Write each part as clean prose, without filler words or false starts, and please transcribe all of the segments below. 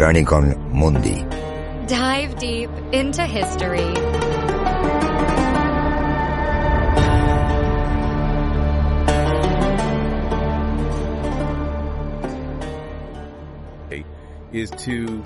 Chronicon Mundi. Dive deep into history. Is to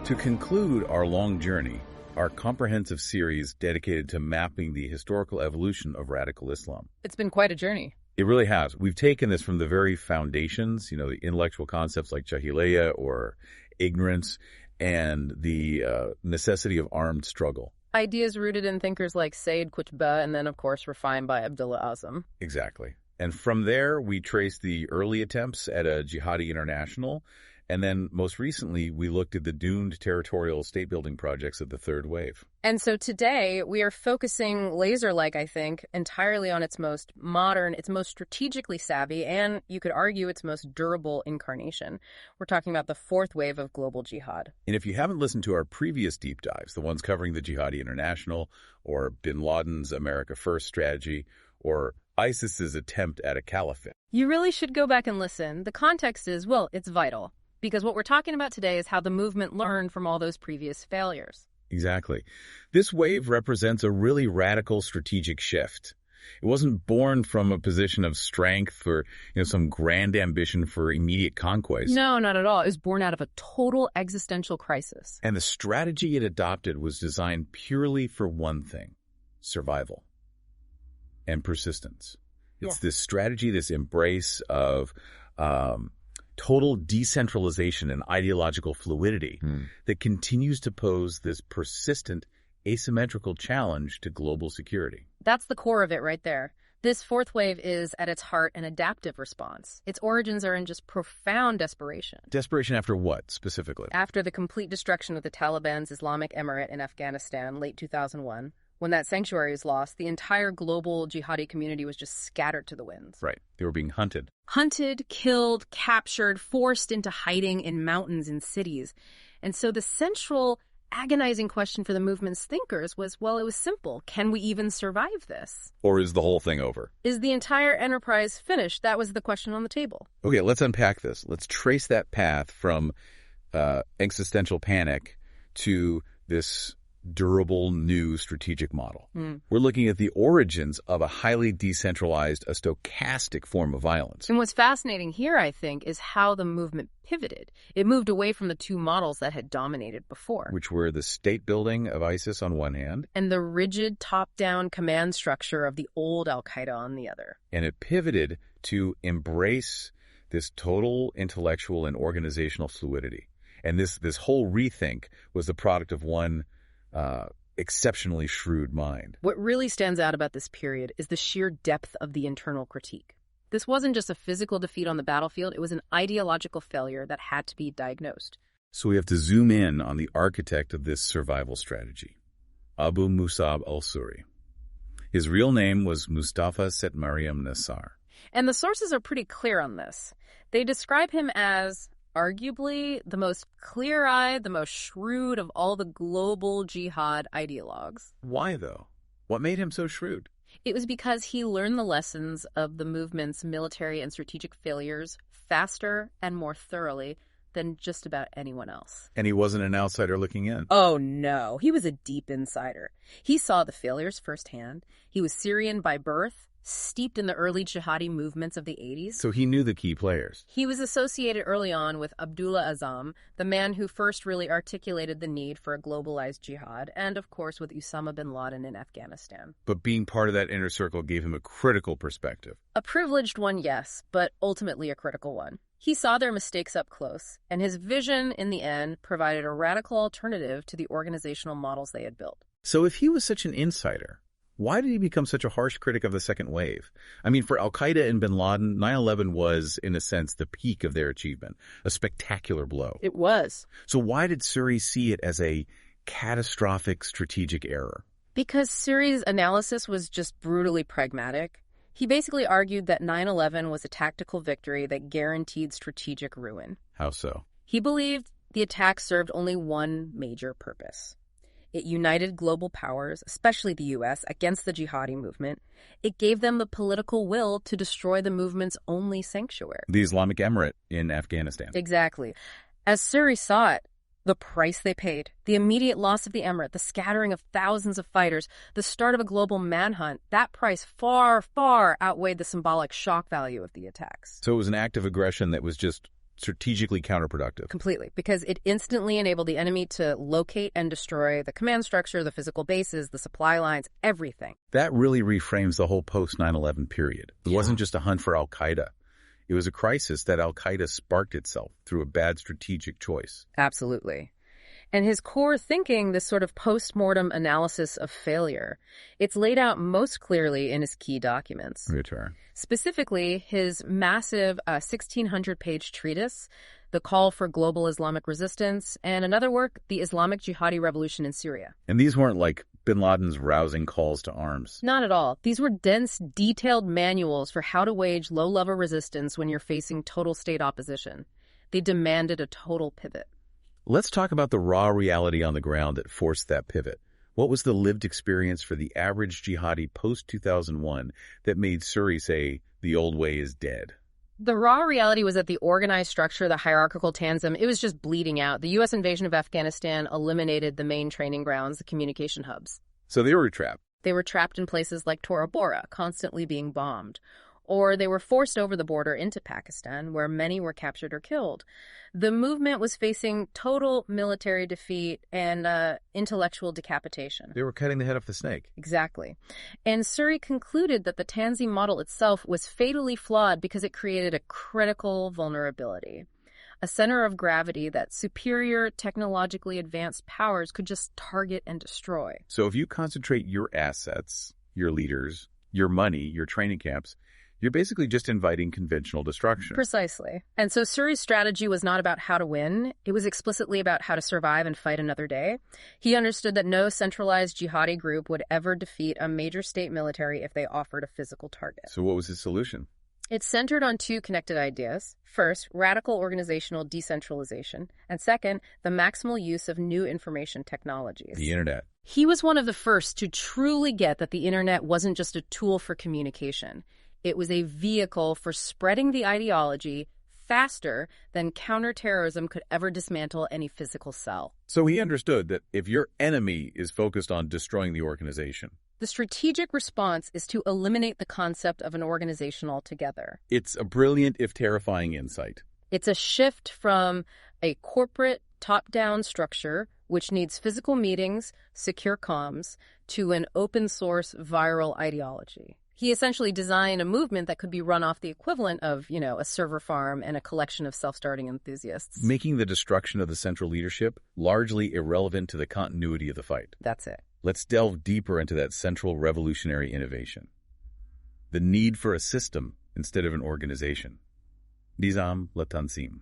conclude our long journey, our comprehensive series dedicated to mapping the historical evolution of radical Islam. It's been quite a journey. It really has. We've taken this from the very foundations, the intellectual concepts like jahiliyyah or ignorance and the necessity of armed struggle. Ideas rooted in thinkers like Sayyid Qutb and then, of course, refined by Abdullah Azzam. Exactly. And from there, we traced the early attempts at a jihadi international. And then most recently, we looked at the doomed territorial state-building projects of the third wave. And so today, we are focusing laser-like, I think, entirely on its most modern, its most strategically savvy, and you could argue its most durable incarnation. We're talking about the fourth wave of global jihad. And if you haven't listened to our previous deep dives, the ones covering the Jihadi International, or bin Laden's America First strategy, or ISIS's attempt at a caliphate, you really should go back and listen. The context is, it's vital. Because what we're talking about today is how the movement learned from all those previous failures. Exactly. This wave represents a really radical strategic shift. It wasn't born from a position of strength or, some grand ambition for immediate conquest. No, not at all. It was born out of a total existential crisis. And the strategy it adopted was designed purely for one thing: survival and persistence. It's this strategy, this embrace of total decentralization and ideological fluidity that continues to pose this persistent asymmetrical challenge to global security. That's the core of it right there. This fourth wave is, at its heart, an adaptive response. Its origins are in just profound desperation. Desperation after what, specifically? After the complete destruction of the Taliban's Islamic Emirate in Afghanistan, late 2001, when that sanctuary was lost, the entire global jihadi community was just scattered to the winds. Right. They were being hunted. Hunted, killed, captured, forced into hiding in mountains and cities. And so the central agonizing question for the movement's thinkers was, it was simple. Can we even survive this? Or is the whole thing over? Is the entire enterprise finished? That was the question on the table. Okay, let's unpack this. Let's trace that path from existential panic to this durable new strategic model. We're looking at the origins of a highly decentralized, a stochastic form of violence. And what's fascinating here, I think, is how the movement pivoted. It moved away from the two models that had dominated before, which were the state building of ISIS on one hand, and the rigid top-down command structure of the old al-Qaeda on the other. And it pivoted to embrace this total intellectual and organizational fluidity. And this whole rethink was the product of one exceptionally shrewd mind. What really stands out about this period is the sheer depth of the internal critique. This wasn't just a physical defeat on the battlefield, it was an ideological failure that had to be diagnosed. So we have to zoom in on the architect of this survival strategy, Abu Musab al-Suri. His real name was Mustafa Set Mariam Nassar. And the sources are pretty clear on this. They describe him as arguably the most clear-eyed, the most shrewd of all the global jihad ideologues. Why, though? What made him so shrewd? It was because he learned the lessons of the movement's military and strategic failures faster and more thoroughly than just about anyone else. And he wasn't an outsider looking in. Oh, no. He was a deep insider. He saw the failures firsthand. He was Syrian by birth, steeped in the early jihadi movements of the 80s. So he knew the key players. He was associated early on with Abdullah Azzam, the man who first really articulated the need for a globalized jihad, and of course with Osama bin Laden in Afghanistan. But being part of that inner circle gave him a critical perspective. A privileged one, yes, but ultimately a critical one. He saw their mistakes up close, and his vision, in the end, provided a radical alternative to the organizational models they had built. So if he was such an insider, why did he become such a harsh critic of the second wave? I mean, for al-Qaeda and bin Laden, 9/11 was, in a sense, the peak of their achievement, a spectacular blow. It was. So why did Suri see it as a catastrophic strategic error? Because Suri's analysis was just brutally pragmatic. He basically argued that 9/11 was a tactical victory that guaranteed strategic ruin. How so? He believed the attack served only one major purpose. It united global powers, especially the U.S., against the jihadi movement. It gave them the political will to destroy the movement's only sanctuary. The Islamic Emirate in Afghanistan. Exactly. As Suri saw it, the price they paid, the immediate loss of the emirate, the scattering of thousands of fighters, the start of a global manhunt, that price far, far outweighed the symbolic shock value of the attacks. So it was an act of aggression that was just strategically counterproductive. Completely, because it instantly enabled the enemy to locate and destroy the command structure, the physical bases, the supply lines, everything. That really reframes the whole post-9/11 period. It wasn't just a hunt for al-Qaeda. It was a crisis that al-Qaeda sparked itself through a bad strategic choice. Absolutely. And his core thinking, this sort of post-mortem analysis of failure, it's laid out most clearly in his key documents. Specifically, his massive 1,600-page treatise, The Call for Global Islamic Resistance, and another work, The Islamic Jihadi Revolution in Syria. And these weren't like bin Laden's rousing calls to arms. Not at all. These were dense, detailed manuals for how to wage low-level resistance when you're facing total state opposition. They demanded a total pivot. Let's talk about the raw reality on the ground that forced that pivot. What was the lived experience for the average jihadi post-2001 that made Suri say, the old way is dead? The raw reality was that the organized structure, the hierarchical tanzim, it was just bleeding out. The U.S. invasion of Afghanistan eliminated the main training grounds, the communication hubs. So they were trapped. They were trapped in places like Tora Bora, constantly being bombed. Or they were forced over the border into Pakistan, where many were captured or killed. The movement was facing total military defeat and intellectual decapitation. They were cutting the head off the snake. Exactly. And Suri concluded that the Tanzim model itself was fatally flawed because it created a critical vulnerability, a center of gravity that superior technologically advanced powers could just target and destroy. So if you concentrate your assets, your leaders, your money, your training camps, you're basically just inviting conventional destruction. Precisely. And so Suri's strategy was not about how to win. It was explicitly about how to survive and fight another day. He understood that no centralized jihadi group would ever defeat a major state military if they offered a physical target. So what was his solution? It centered on two connected ideas. First, radical organizational decentralization. And second, the maximal use of new information technologies. The internet. He was one of the first to truly get that the internet wasn't just a tool for communication. It was a vehicle for spreading the ideology faster than counterterrorism could ever dismantle any physical cell. So he understood that if your enemy is focused on destroying the organization, the strategic response is to eliminate the concept of an organization altogether. It's a brilliant, if terrifying, insight. It's a shift from a corporate top-down structure, which needs physical meetings, secure comms, to an open-source viral ideology. He essentially designed a movement that could be run off the equivalent of, a server farm and a collection of self-starting enthusiasts. Making the destruction of the central leadership largely irrelevant to the continuity of the fight. That's it. Let's delve deeper into that central revolutionary innovation. The need for a system instead of an organization. Nizam la Tanzim.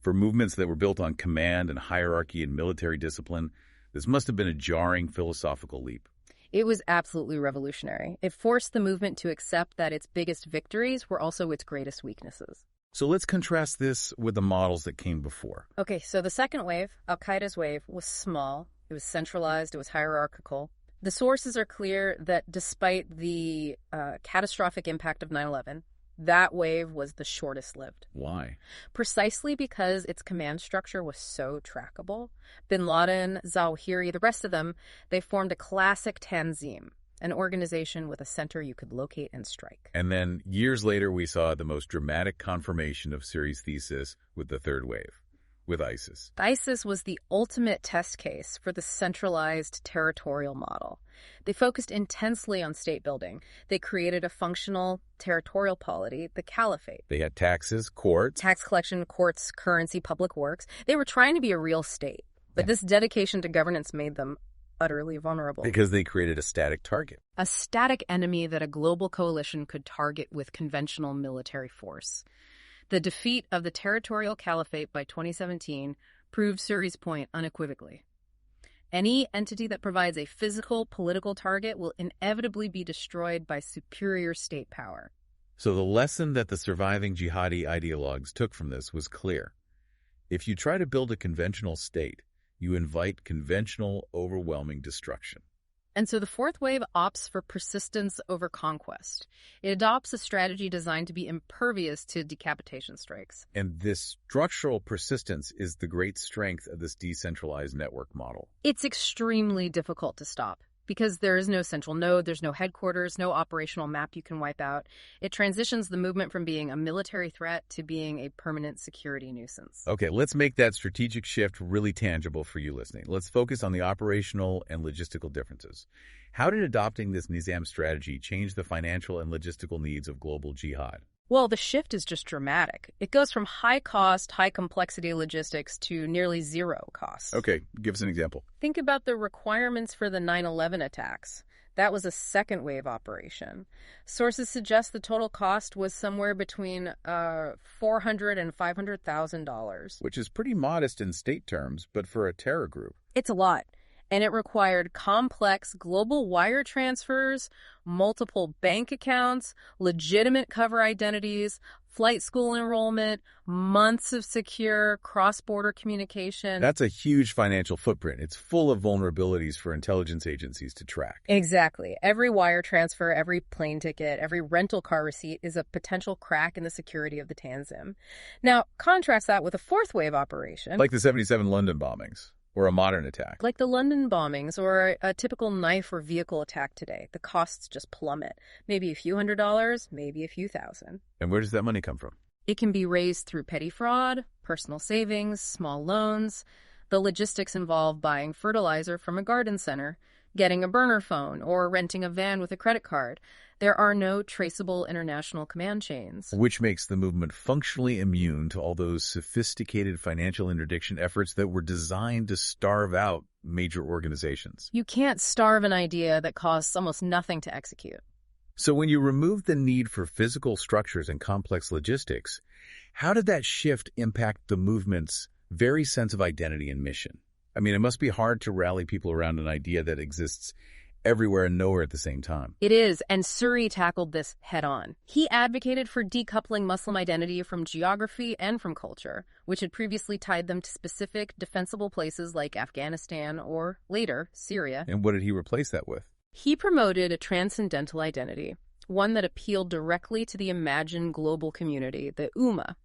For movements that were built on command and hierarchy and military discipline, this must have been a jarring philosophical leap. It was absolutely revolutionary. It forced the movement to accept that its biggest victories were also its greatest weaknesses. So let's contrast this with the models that came before. Okay, so the second wave, Al-Qaeda's wave, was small. It was centralized. It was hierarchical. The sources are clear that despite the catastrophic impact of 9/11, that wave was the shortest lived. Why? Precisely because its command structure was so trackable. Bin Laden, Zawahiri, the rest of them, they formed a classic Tanzim, an organization with a center you could locate and strike. And then years later, we saw the most dramatic confirmation of Suri's thesis with the third wave, with ISIS. ISIS was the ultimate test case for the centralized territorial model. They focused intensely on state building. They created a functional territorial polity, the Caliphate. They had taxes, courts. Tax collection, courts, currency, public works. They were trying to be a real state. But this dedication to governance made them utterly vulnerable. Because they created a static target. A static enemy that a global coalition could target with conventional military force. The defeat of the territorial caliphate by 2017 proved Suri's point unequivocally. Any entity that provides a physical, political target will inevitably be destroyed by superior state power. So the lesson that the surviving jihadi ideologues took from this was clear. If you try to build a conventional state, you invite conventional, overwhelming destruction. And so the fourth wave opts for persistence over conquest. It adopts a strategy designed to be impervious to decapitation strikes. And this structural persistence is the great strength of this decentralized network model. It's extremely difficult to stop because there is no central node, there's no headquarters, no operational map you can wipe out. It transitions the movement from being a military threat to being a permanent security nuisance. Okay, let's make that strategic shift really tangible for you listening. Let's focus on the operational and logistical differences. How did adopting this Nizam strategy change the financial and logistical needs of global jihad? Well, the shift is just dramatic. It goes from high-cost, high-complexity logistics to nearly zero cost. Okay, give us an example. Think about the requirements for the 9/11 attacks. That was a second-wave operation. Sources suggest the total cost was somewhere between $400,000 and $500,000. Which is pretty modest in state terms, but for a terror group. It's a lot. And it required complex global wire transfers, multiple bank accounts, legitimate cover identities, flight school enrollment, months of secure cross-border communication. That's a huge financial footprint. It's full of vulnerabilities for intelligence agencies to track. Exactly. Every wire transfer, every plane ticket, every rental car receipt is a potential crack in the security of the Tanzim. Now, contrast that with a fourth wave operation. Like the 77 London bombings. Or a modern attack. Like the London bombings or a typical knife or vehicle attack today. The costs just plummet. Maybe a few $100s, maybe a few thousand. And where does that money come from? It can be raised through petty fraud, personal savings, small loans. The logistics involve buying fertilizer from a garden center, getting a burner phone, or renting a van with a credit card. There are no traceable international command chains. Which makes the movement functionally immune to all those sophisticated financial interdiction efforts that were designed to starve out major organizations. You can't starve an idea that costs almost nothing to execute. So when you remove the need for physical structures and complex logistics, how did that shift impact the movement's very sense of identity and mission? I mean, it must be hard to rally people around an idea that exists everywhere and nowhere at the same time. It is, and Suri tackled this head-on. He advocated for decoupling Muslim identity from geography and from culture, which had previously tied them to specific defensible places like Afghanistan or, later, Syria. And what did he replace that with? He promoted a transcendental identity, one that appealed directly to the imagined global community, the Ummah.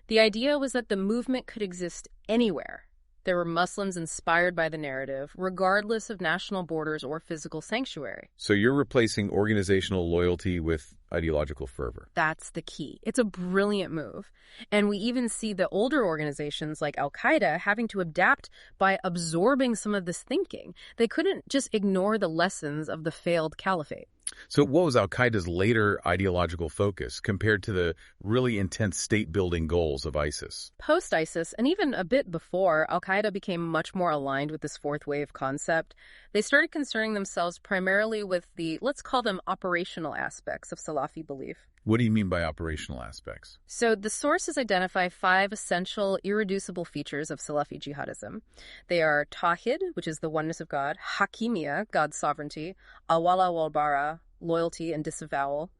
The idea was that the movement could exist anywhere. There were Muslims inspired by the narrative, regardless of national borders or physical sanctuary. So you're replacing organizational loyalty with ideological fervor. That's the key. It's a brilliant move. And we even see the older organizations like al-Qaeda having to adapt by absorbing some of this thinking. They couldn't just ignore the lessons of the failed caliphate. So what was al-Qaeda's later ideological focus compared to the really intense state-building goals of ISIS? Post-ISIS, and even a bit before, al-Qaeda became much more aligned with this fourth wave concept. They started concerning themselves primarily with the, let's call them operational aspects of Salafi belief. What do you mean by operational aspects? So the sources identify 5 essential, irreducible features of Salafi jihadism. They are Tawhid, which is the oneness of God, Hakimiyya, God's sovereignty, Al-Wala wal-Bara, loyalty and disavowal,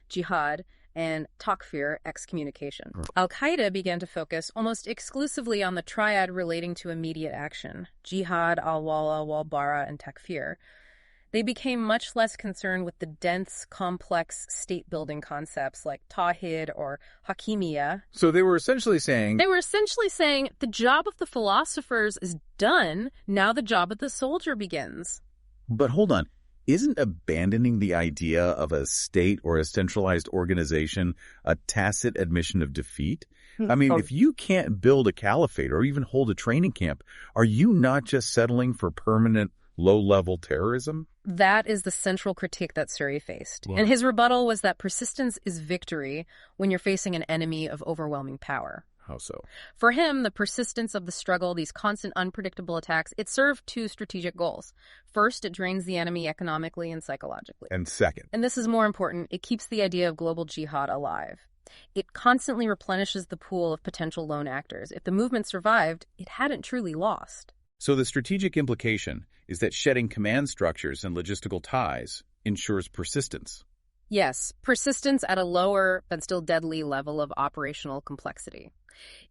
Jihad, and Takfir, excommunication. Al-Qaeda began to focus almost exclusively on the triad relating to immediate action, Jihad, Al-Wala wal-Bara, and Takfir. They became much less concerned with the dense, complex state-building concepts like Tawhid or Hakimiyya. So they were essentially saying... the job of the philosophers is done, now the job of the soldier begins. But hold on. Isn't abandoning the idea of a state or a centralized organization a tacit admission of defeat? I mean, if you can't build a caliphate or even hold a training camp, are you not just settling for permanent low-level terrorism? That is the central critique that Suri faced. And his rebuttal was that persistence is victory when you're facing an enemy of overwhelming power. How so? For him, the persistence of the struggle, these constant unpredictable attacks, it served 2 strategic goals. First, it drains the enemy economically and psychologically. And second, and this is more important, it keeps the idea of global jihad alive. It constantly replenishes the pool of potential lone actors. If the movement survived, it hadn't truly lost. So the strategic implication is that shedding command structures and logistical ties ensures persistence. Yes, persistence at a lower but still deadly level of operational complexity.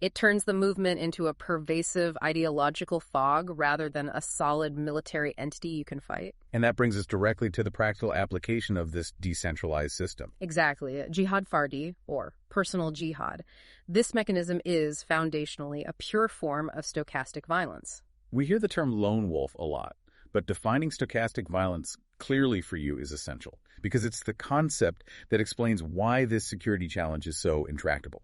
It turns the movement into a pervasive ideological fog rather than a solid military entity you can fight. And that brings us directly to the practical application of this decentralized system. Exactly. Jihad fardi, or personal jihad. This mechanism is, foundationally, a pure form of stochastic violence. We hear the term lone wolf a lot, but defining stochastic violence clearly for you is essential, because it's the concept that explains why this security challenge is so intractable.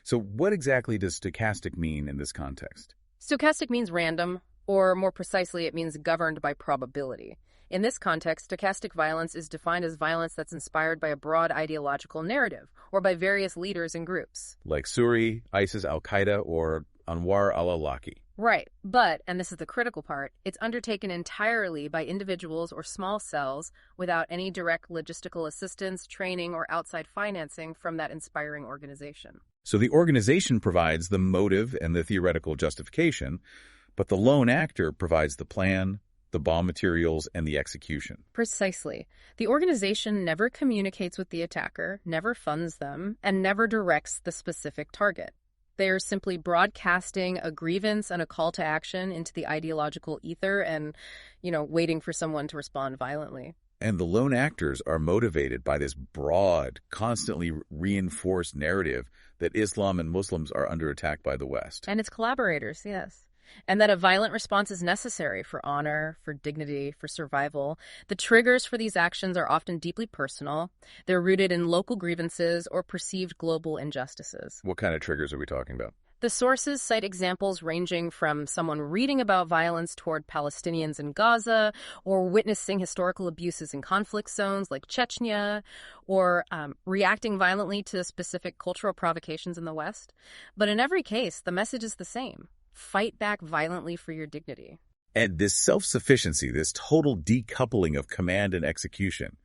So what exactly does stochastic mean in this context? Stochastic means random, or more precisely, it means governed by probability. In this context, stochastic violence is defined as violence that's inspired by a broad ideological narrative, or by various leaders and groups. Like Suri, ISIS, al-Qaeda, or Anwar al-Awlaki. Right, but, and this is the critical part, it's undertaken entirely by individuals or small cells without any direct logistical assistance, training, or outside financing from that inspiring organization. So the organization provides the motive and the theoretical justification, but the lone actor provides the plan, the bomb materials, and the execution. Precisely. The organization never communicates with the attacker, never funds them, and never directs the specific target. They are simply broadcasting a grievance and a call to action into the ideological ether and, waiting for someone to respond violently. And the lone actors are motivated by this broad, constantly reinforced narrative that Islam and Muslims are under attack by the West. And its collaborators, yes. And that a violent response is necessary for honor, for dignity, for survival. The triggers for these actions are often deeply personal. They're rooted in local grievances or perceived global injustices. What kind of triggers are we talking about? The sources cite examples ranging from someone reading about violence toward Palestinians in Gaza, or witnessing historical abuses in conflict zones like Chechnya, or reacting violently to specific cultural provocations in the West. But in every case, the message is the same. Fight back violently for your dignity. And this self-sufficiency, this total decoupling of command and execution,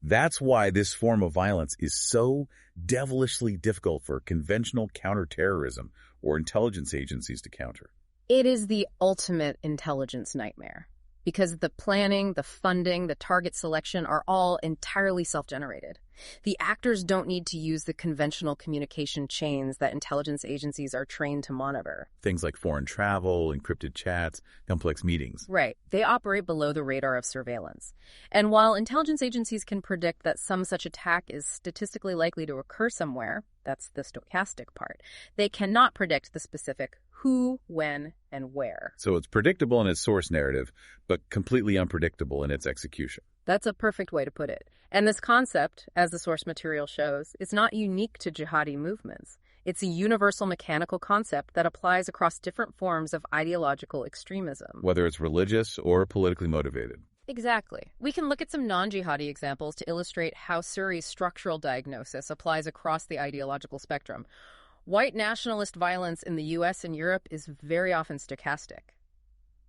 that's why this form of violence is so devilishly difficult for conventional counterterrorism or intelligence agencies to counter. It is the ultimate intelligence nightmare, because the planning, the funding, the target selection are all entirely self-generated. The actors don't need to use the conventional communication chains that intelligence agencies are trained to monitor. Things like foreign travel, encrypted chats, complex meetings. Right. They operate below the radar of surveillance. And while intelligence agencies can predict that some such attack is statistically likely to occur somewhere, that's the stochastic part, they cannot predict the specific who, when, and where. So it's predictable in its source narrative, but completely unpredictable in its execution. That's a perfect way to put it. And this concept, as the source material shows, is not unique to jihadi movements. It's a universal mechanical concept that applies across different forms of ideological extremism. Whether it's religious or politically motivated. Exactly. We can look at some non-jihadi examples to illustrate how Suri's structural diagnosis applies across the ideological spectrum. White nationalist violence in the U.S. and Europe is very often stochastic.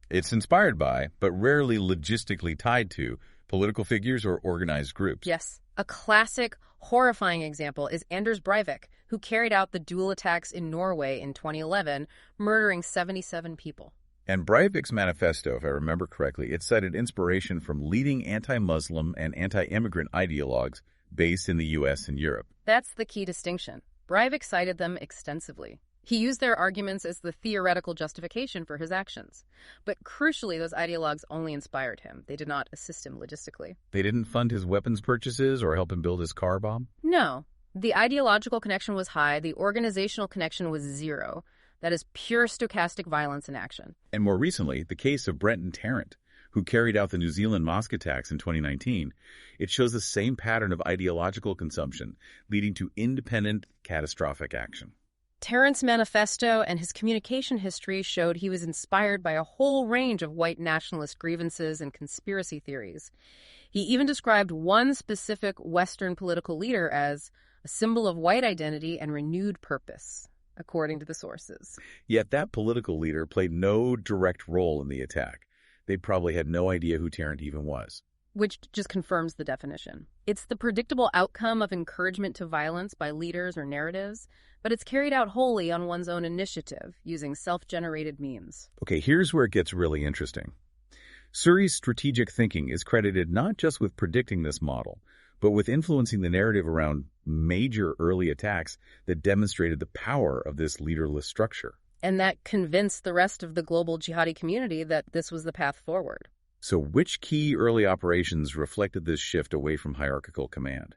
It's inspired by, but rarely logistically tied to, political figures or organized groups. Yes. A classic, horrifying example is Anders Breivik, who carried out the dual attacks in Norway in 2011, murdering 77 people. And Breivik's manifesto, if I remember correctly, it cited inspiration from leading anti-Muslim and anti-immigrant ideologues based in the U.S. and Europe. That's the key distinction. Breivik cited them extensively. He used their arguments as the theoretical justification for his actions. But crucially, those ideologues only inspired him. They did not assist him logistically. They didn't fund his weapons purchases or help him build his car bomb? No. The ideological connection was high. The organizational connection was zero. That is pure stochastic violence in action. And more recently, the case of Brenton Tarrant, who carried out the New Zealand mosque attacks in 2019, it shows the same pattern of ideological consumption, leading to independent, catastrophic action. Tarrant's manifesto and his communication history showed he was inspired by a whole range of white nationalist grievances and conspiracy theories. He even described one specific Western political leader as a symbol of white identity and renewed purpose, according to the sources. Yet that political leader played no direct role in the attack. They probably had no idea who Tarrant even was. Which just confirms the definition. It's the predictable outcome of encouragement to violence by leaders or narratives, but it's carried out wholly on one's own initiative, using self-generated means. Okay, here's where it gets really interesting. Suri's strategic thinking is credited not just with predicting this model, but with influencing the narrative around major early attacks that demonstrated the power of this leaderless structure. And that convinced the rest of the global jihadi community that this was the path forward. So which key early operations reflected this shift away from hierarchical command?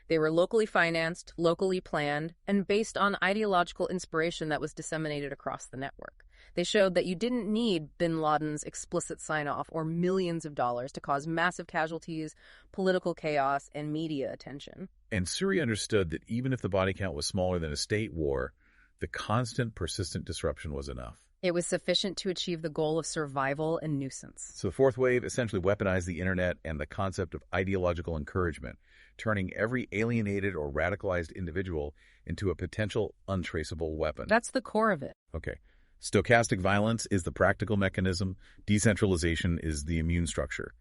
They were locally financed, locally planned, and based on ideological inspiration that was disseminated across the network. They showed that you didn't need bin Laden's explicit sign-off or millions of dollars to cause massive casualties, political chaos, and media attention. And Suri understood that even if the body count was smaller than a state war, the constant, persistent disruption was enough. It was sufficient to achieve the goal of survival and nuisance. So the fourth wave essentially weaponized the internet and the concept of ideological encouragement, turning every alienated or radicalized individual into a potential untraceable weapon. That's the core of it. Okay. Stochastic violence is the practical mechanism. Decentralization is the immune structure.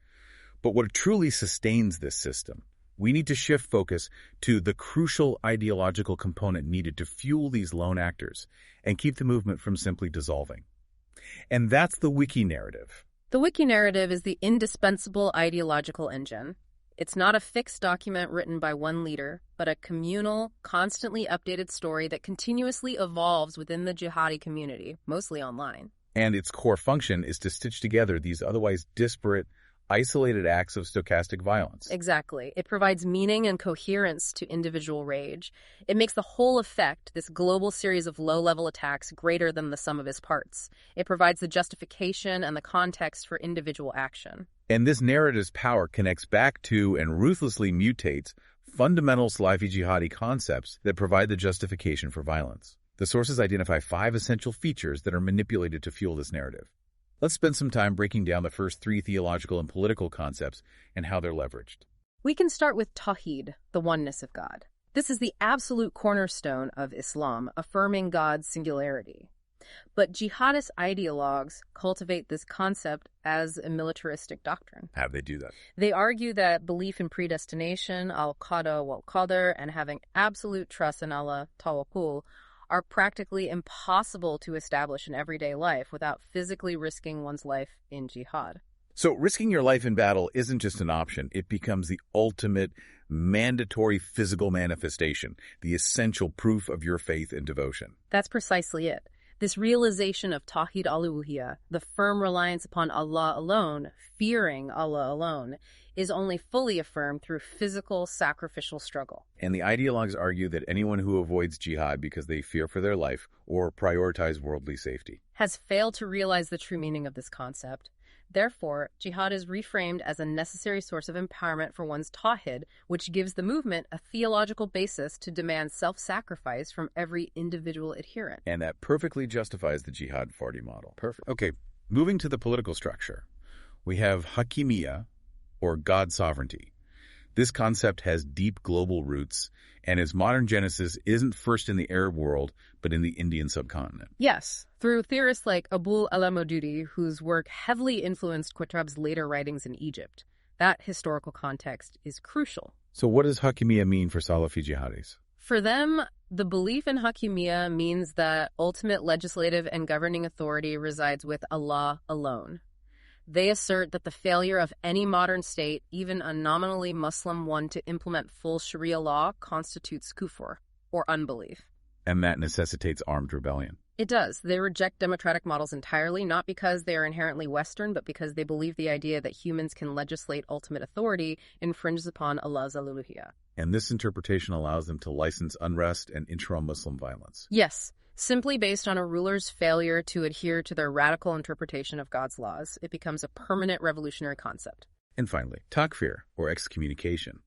But what truly sustains this system? We need to shift focus to the crucial ideological component needed to fuel these lone actors and keep the movement from simply dissolving. And that's the wiki narrative. The wiki narrative is the indispensable ideological engine. It's not a fixed document written by one leader, but a communal, constantly updated story that continuously evolves within the jihadi community, mostly online. And its core function is to stitch together these otherwise disparate, isolated acts of stochastic violence. Exactly. It provides meaning and coherence to individual rage. It makes the whole effect, this global series of low-level attacks, greater than the sum of its parts. It provides the justification and the context for individual action. And this narrative's power connects back to and ruthlessly mutates fundamental Salafi jihadi concepts that provide the justification for violence. The sources identify 5 essential features that are manipulated to fuel this narrative. Let's spend some time breaking down the first 3 theological and political concepts and how they're leveraged. We can start with Tawhid, the oneness of God. This is the absolute cornerstone of Islam, affirming God's singularity. But jihadist ideologues cultivate this concept as a militaristic doctrine. How do they do that? They argue that belief in predestination, al-qada wal-qadar, and having absolute trust in Allah, tawakkul, are practically impossible to establish in everyday life without physically risking one's life in jihad. So risking your life in battle isn't just an option. It becomes the ultimate mandatory physical manifestation, the essential proof of your faith and devotion. That's precisely it. This realization of Tawhid al-Uluhiyya, the firm reliance upon Allah alone, fearing Allah alone, is only fully affirmed through physical, sacrificial struggle. And the ideologues argue that anyone who avoids jihad because they fear for their life or prioritize worldly safety has failed to realize the true meaning of this concept. Therefore, jihad is reframed as a necessary source of empowerment for one's tawhid, which gives the movement a theological basis to demand self-sacrifice from every individual adherent. And that perfectly justifies the jihad Fardi model. Perfect. Okay, moving to the political structure. We have Hakimiyya, or God sovereignty. This concept has deep global roots, and its modern genesis isn't first in the Arab world, but in the Indian subcontinent. Yes, through theorists like Abu al-Maududi, whose work heavily influenced Qutb's later writings in Egypt. That historical context is crucial. So what does Hakimiyya mean for Salafi jihadis? For them, the belief in Hakimiyya means that ultimate legislative and governing authority resides with Allah alone. They assert that the failure of any modern state, even a nominally Muslim one, to implement full Sharia law constitutes kufr, or unbelief. And that necessitates armed rebellion. It does. They reject democratic models entirely, not because they are inherently Western, but because they believe the idea that humans can legislate ultimate authority infringes upon Allah's al-Uluhiyya. And this interpretation allows them to license unrest and intra-Muslim violence. Yes. Simply based on a ruler's failure to adhere to their radical interpretation of God's laws, it becomes a permanent revolutionary concept. And finally, takfir, or excommunication.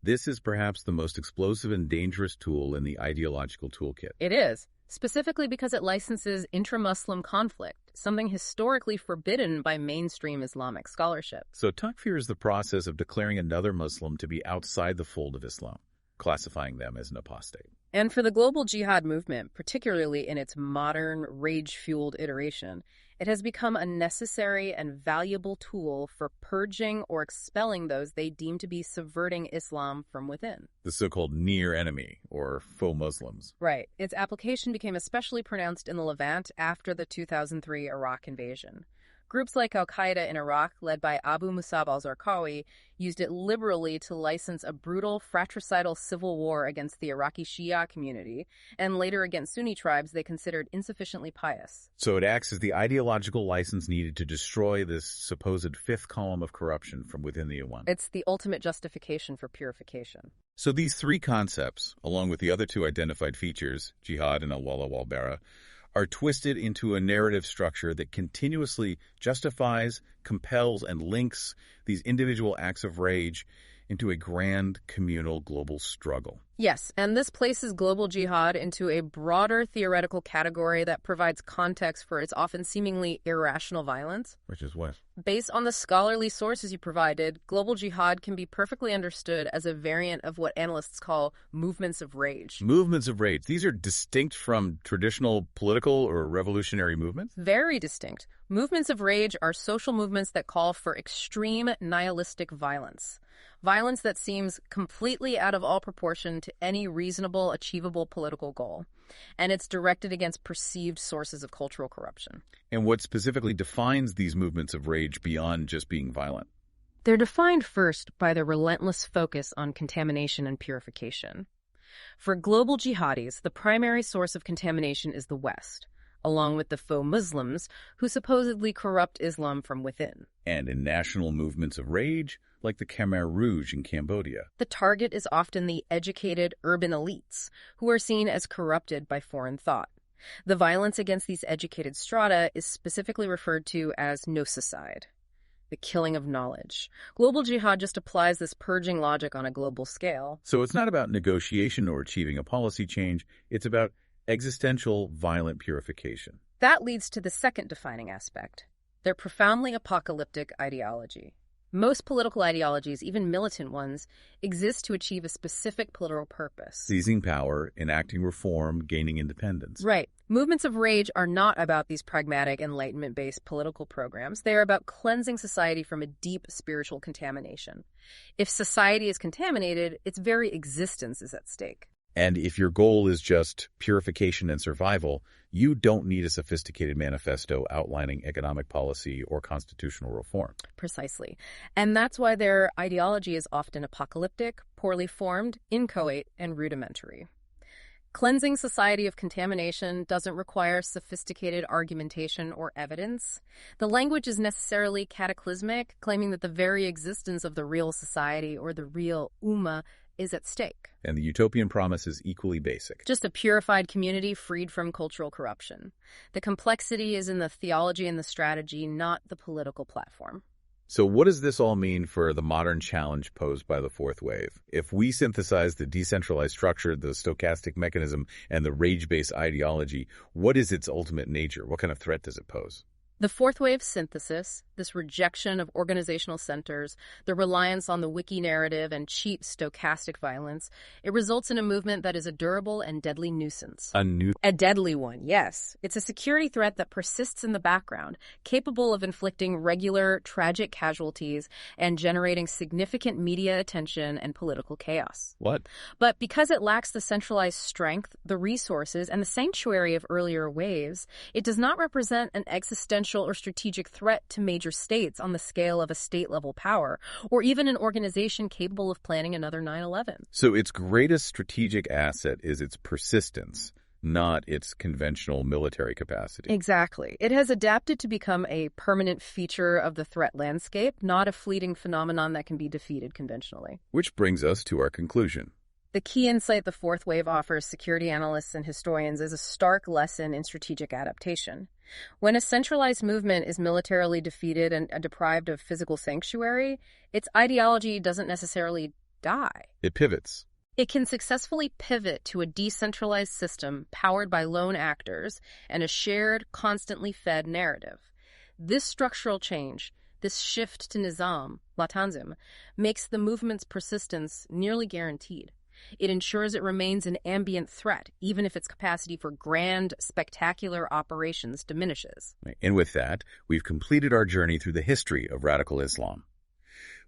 This is perhaps the most explosive and dangerous tool in the ideological toolkit. It is, specifically because it licenses intra-Muslim conflict, something historically forbidden by mainstream Islamic scholarship. So takfir is the process of declaring another Muslim to be outside the fold of Islam, classifying them as an apostate. And for the global jihad movement, particularly in its modern, rage-fueled iteration, it has become a necessary and valuable tool for purging or expelling those they deem to be subverting Islam from within. The so-called near enemy, or faux Muslims. Right. Its application became especially pronounced in the Levant after the 2003 Iraq invasion. Groups like al-Qaeda in Iraq, led by Abu Musab al-Zarqawi, used it liberally to license a brutal, fratricidal civil war against the Iraqi Shia community, and later against Sunni tribes they considered insufficiently pious. So it acts as the ideological license needed to destroy this supposed fifth column of corruption from within the Ikhwan. It's the ultimate justification for purification. So these three concepts, along with the other two identified features, Jihad and al-Wala wal-Bara, are twisted into a narrative structure that continuously justifies, compels, and links these individual acts of rage into a grand communal global struggle. Yes, and this places global jihad into a broader theoretical category that provides context for its often seemingly irrational violence. Which is what? Based on the scholarly sources you provided, global jihad can be perfectly understood as a variant of what analysts call movements of rage. Movements of rage. These are distinct from traditional political or revolutionary movements? Very distinct. Movements of rage are social movements that call for extreme nihilistic violence. Violence that seems completely out of all proportion to any reasonable, achievable political goal. And it's directed against perceived sources of cultural corruption. And what specifically defines these movements of rage beyond just being violent? They're defined first by their relentless focus on contamination and purification. For global jihadis, the primary source of contamination is the West, along with the faux Muslims who supposedly corrupt Islam from within. And in national movements of rage, like the Khmer Rouge in Cambodia, the target is often the educated urban elites, who are seen as corrupted by foreign thought. The violence against these educated strata is specifically referred to as gnocicide, the killing of knowledge. Global jihad just applies this purging logic on a global scale. So it's not about negotiation or achieving a policy change, it's about existential violent purification. That leads to the second defining aspect, their profoundly apocalyptic ideology. Most political ideologies, even militant ones, exist to achieve a specific political purpose. Seizing power, enacting reform, gaining independence. Right. Movements of rage are not about these pragmatic, enlightenment-based political programs. They are about cleansing society from a deep spiritual contamination. If society is contaminated, its very existence is at stake. And if your goal is just purification and survival, you don't need a sophisticated manifesto outlining economic policy or constitutional reform. Precisely. And that's why their ideology is often apocalyptic, poorly formed, inchoate, and rudimentary. Cleansing society of contamination doesn't require sophisticated argumentation or evidence. The language is necessarily cataclysmic, claiming that the very existence of the real society or the real ummah is at stake. And the utopian promise is equally basic. Just a purified community freed from cultural corruption. The complexity is in the theology and the strategy, not the political platform. So what does this all mean for the modern challenge posed by the fourth wave? If we synthesize the decentralized structure, the stochastic mechanism, and the rage-based ideology, what is its ultimate nature? What kind of threat does it pose? The fourth wave synthesis, this rejection of organizational centers, the reliance on the wiki narrative and cheap stochastic violence, it results in a movement that is a durable and deadly nuisance. A deadly one, yes. It's a security threat that persists in the background, capable of inflicting regular, tragic casualties and generating significant media attention and political chaos. What? But because it lacks the centralized strength, the resources, and the sanctuary of earlier waves, it does not represent an existential or strategic threat to major states on the scale of a state-level power, or even an organization capable of planning another 9/11. So its greatest strategic asset is its persistence, not its conventional military capacity. Exactly. It has adapted to become a permanent feature of the threat landscape, not a fleeting phenomenon that can be defeated conventionally. Which brings us to our conclusion. The key insight the fourth wave offers security analysts and historians is a stark lesson in strategic adaptation. When a centralized movement is militarily defeated and deprived of physical sanctuary, its ideology doesn't necessarily die. It pivots. It can successfully pivot to a decentralized system powered by lone actors and a shared, constantly fed narrative. This structural change, this shift to nizam, la tanzim, makes the movement's persistence nearly guaranteed. It ensures it remains an ambient threat, even if its capacity for grand, spectacular operations diminishes. And with that, we've completed our journey through the history of radical Islam.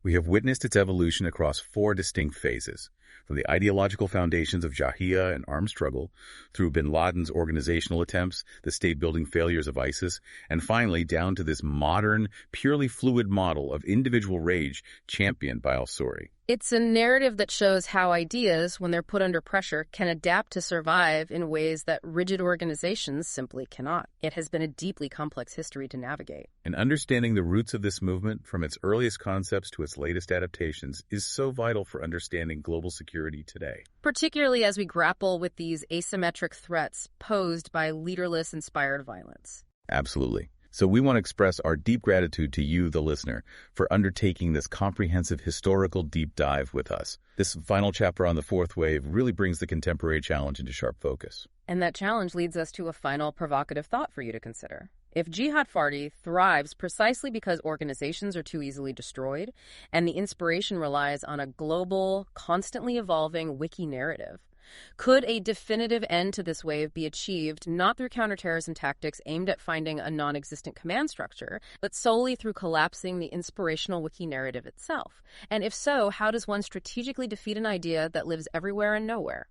We have witnessed its evolution across 4 distinct phases, from the ideological foundations of Jihad and armed struggle, through bin Laden's organizational attempts, the state-building failures of ISIS, and finally down to this modern, purely fluid model of individual rage championed by al-Suri. It's a narrative that shows how ideas, when they're put under pressure, can adapt to survive in ways that rigid organizations simply cannot. It has been a deeply complex history to navigate. And understanding the roots of this movement, from its earliest concepts to its latest adaptations, is so vital for understanding global security today. Particularly as we grapple with these asymmetric threats posed by leaderless inspired violence. Absolutely. So we want to express our deep gratitude to you, the listener, for undertaking this comprehensive historical deep dive with us. This final chapter on the fourth wave really brings the contemporary challenge into sharp focus. And that challenge leads us to a final provocative thought for you to consider. If Jihad Fardi thrives precisely because organizations are too easily destroyed, and the inspiration relies on a global, constantly evolving wiki narrative, could a definitive end to this wave be achieved not through counterterrorism tactics aimed at finding a non-existent command structure, but solely through collapsing the inspirational wiki narrative itself? And if so, how does one strategically defeat an idea that lives everywhere and nowhere?